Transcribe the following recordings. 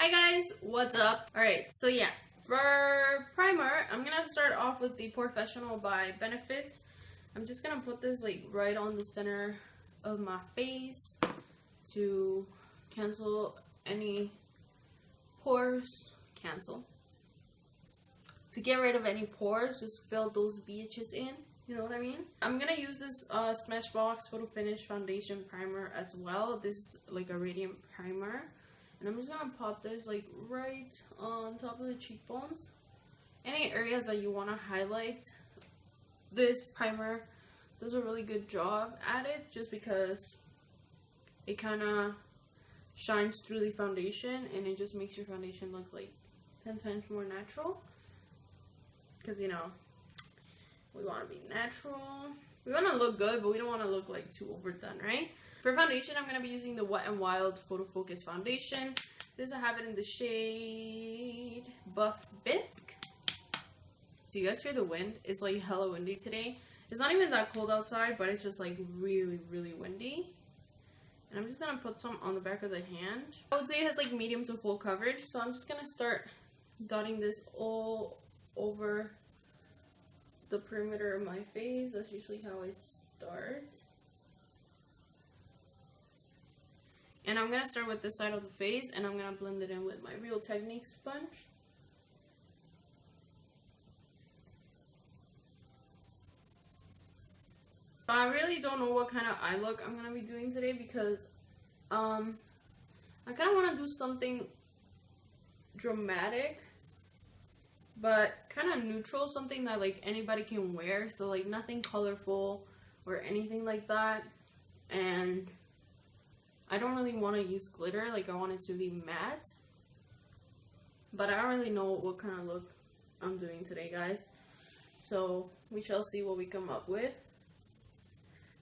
Hi guys, what's up? Alright, so yeah, for primer, I'm gonna start off with the Porefessional by Benefit. I'm just gonna put this like right on the center of my face to cancel any pores. To get rid of any pores, just fill those bitches in. You know what I mean? I'm gonna use this Smashbox Photo Finish Foundation Primer as well. This is like a radiant primer. And I'm just gonna pop this like right on top of the cheekbones. Any areas that you wanna highlight, this primer does a really good job at it just because it kinda shines through the foundation and it just makes your foundation look like 10 times more natural. Because, you know, we want to be natural. We want to look good, but we don't want to look like too overdone, right? For foundation, I'm going to be using the Wet n Wild Photo Focus Foundation. This, I have it in the shade Buff Bisque. Do you guys hear the wind? It's like hella windy today. It's not even that cold outside, but it's just like really, really windy. And I'm just going to put some on the back of the hand. I would say it has like medium to full coverage, so I'm just going to start dotting this all over the perimeter of my face. That's usually how I start. And I'm gonna start with this side of the face and I'm gonna blend it in with my Real Techniques sponge. I really don't know what kind of eye look I'm gonna be doing today because I kind of want to do something dramatic but kind of neutral, something that like anybody can wear, so like nothing colorful or anything like that. And I don't really want to use glitter, like I want it to be matte, but I don't really know what kind of look I'm doing today, guys, so we shall see what we come up with.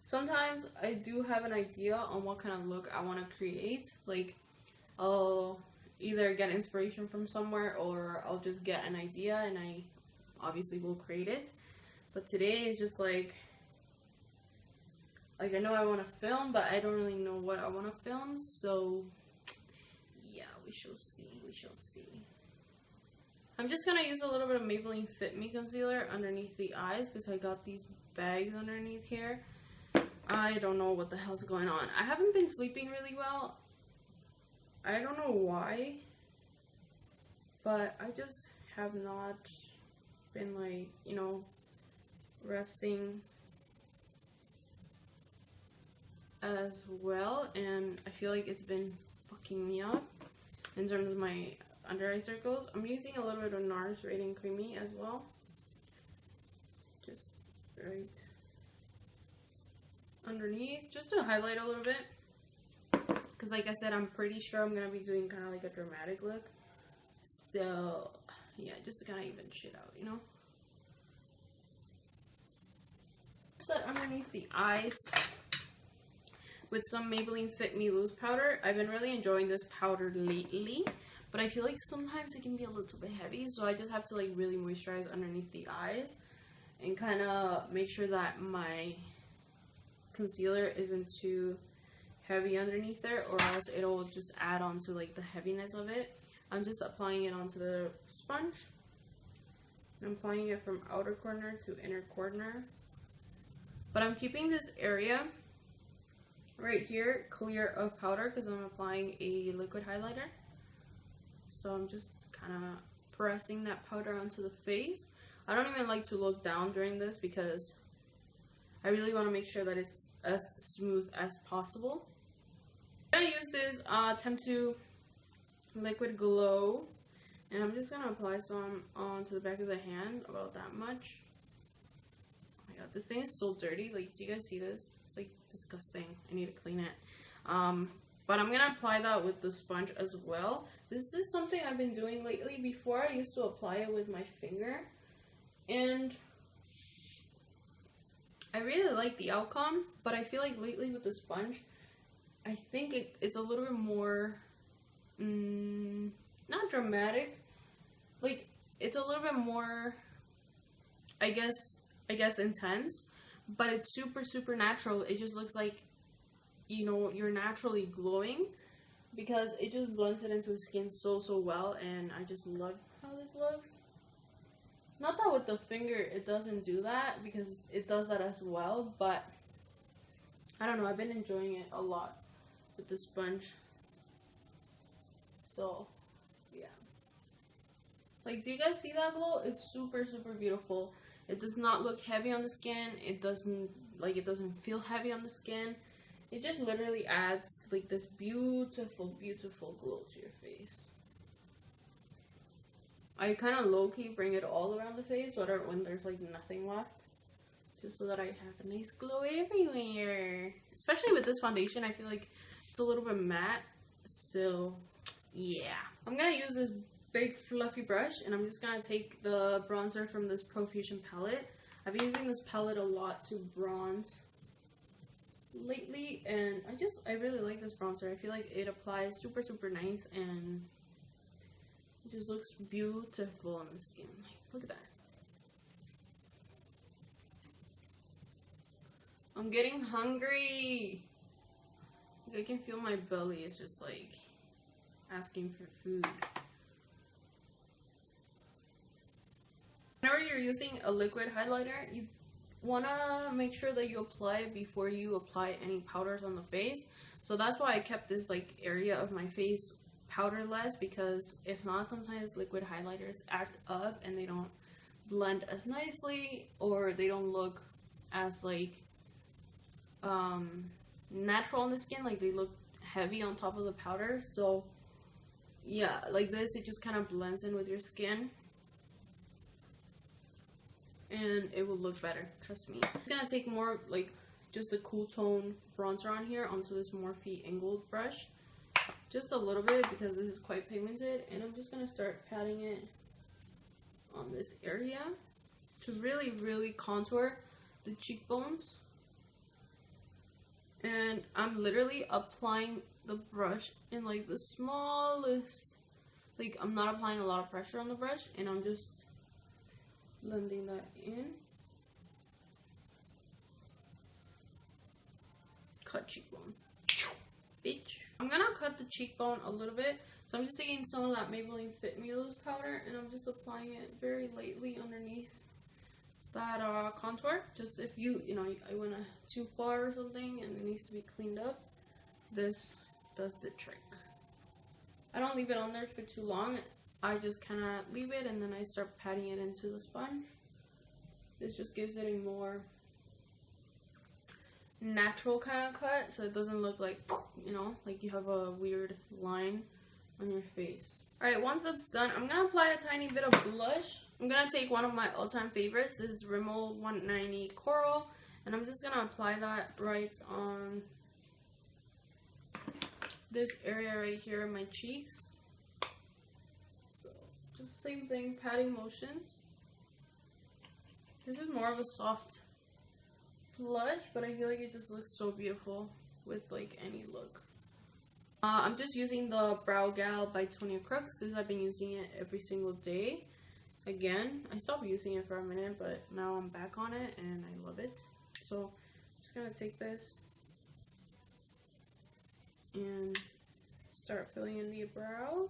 Sometimes I do have an idea on what kind of look I want to create, like I'll either get inspiration from somewhere or I'll just get an idea and I obviously will create it. But today is just like I know I want to film, but I don't really know what I want to film, so yeah, we shall see, I'm just gonna use a little bit of Maybelline Fit Me concealer underneath the eyes because I got these bags underneath here. I don't know what the hell's going on. I haven't been sleeping really well. I don't know why, but I just have not been like, you know, resting as well, and I feel like it's been fucking me up in terms of my under eye circles. I'm using a little bit of NARS Radiant Creamy as well, just right underneath, just to highlight a little bit. Because like I said, I'm pretty sure I'm going to be doing kind of like a dramatic look. So, yeah, just to kind of even shit out, you know? Set underneath the eyes with some Maybelline Fit Me Loose Powder. I've been really enjoying this powder lately, but I feel like sometimes it can be a little bit heavy. So I just have to like really moisturize underneath the eyes and kind of make sure that my concealer isn't too heavy underneath there, or else it'll just add on to like the heaviness of it. I'm just applying it onto the sponge. I'm applying it from outer corner to inner corner, but I'm keeping this area right here clear of powder because I'm applying a liquid highlighter. So I'm just kind of pressing that powder onto the face. I don't even like to look down during this because I really want to make sure that it's as smooth as possible. I'm going to use this Temptu Liquid Glow, and I'm just going to apply some onto the back of the hand, about that much. Oh my god, this thing is so dirty. Like, do you guys see this? It's like disgusting. I need to clean it. But I'm going to apply that with the sponge as well. This is something I've been doing lately. Before, I used to apply it with my finger, and I really like the outcome, but I feel like lately with the sponge, I think it's a little bit more, not dramatic, like, it's a little bit more, I guess intense, but it's super, super natural. It just looks like, you know, you're naturally glowing. because it just blends it into the skin so well, and I just love how this looks. Not that with the finger it doesn't do that, because it does that as well, but I don't know, I've been enjoying it a lot with the sponge. So yeah, like, do you guys see that glow? It's super beautiful. It does not look heavy on the skin. It doesn't feel heavy on the skin. It just literally adds like this beautiful glow to your face. I kind of low-key bring it all around the face when there's like nothing left, just so that I have a nice glow everywhere. Especially with this foundation, I feel like it's a little bit matte still. Yeah, I'm gonna use this big fluffy brush, and I'm just gonna take the bronzer from this Profusion palette. I've been using this palette a lot to bronze lately, and I really like this bronzer. I feel like it applies super nice, and it just looks beautiful on the skin. Like, look at that. I'm getting hungry. Like, I can feel my belly. It's just like asking for food. Whenever you're using a liquid highlighter, you want to make sure that you apply it before you apply any powders on the face. So that's why I kept this like area of my face powderless, because if not, sometimes liquid highlighters act up and they don't blend as nicely, or they don't look as like natural on the skin, like they look heavy on top of the powder. So yeah, like this, it just kind of blends in with your skin, and it will look better, trust me. I'm gonna take more like just a cool tone bronzer on here onto this Morphe Ingold brush, just a little bit, because this is quite pigmented, and I'm just gonna start patting it on this area to really contour the cheekbones. And I'm literally applying the brush in like the smallest, like I'm not applying a lot of pressure on the brush, and I'm just blending that in. Cut cheekbone, bitch. I'm gonna cut the cheekbone a little bit, so I'm just taking some of that Maybelline Fit Me Loose powder, and I'm just applying it very lightly underneath that contour. Just if you know, I went too far or something and it needs to be cleaned up, this does the trick. I don't leave it on there for too long. I just kind of leave it, and then I start patting it into the sponge. This just gives it a more natural kind of cut, so it doesn't look like, you know, like you have a weird line on your face. Alright, once that's done, I'm gonna apply a tiny bit of blush. I'm gonna take one of my all-time favorites. This is Rimmel 190 Coral, and I'm just gonna apply that right on this area right here in my cheeks. So just same thing, patting motions. This is more of a soft blush, but I feel like it just looks so beautiful with like any look. I'm just using the Brow Gal by Tonia Crooks. I've been using it every single day. Again, I stopped using it for a minute, but now I'm back on it and I love it. So I'm just gonna take this and start filling in the brows.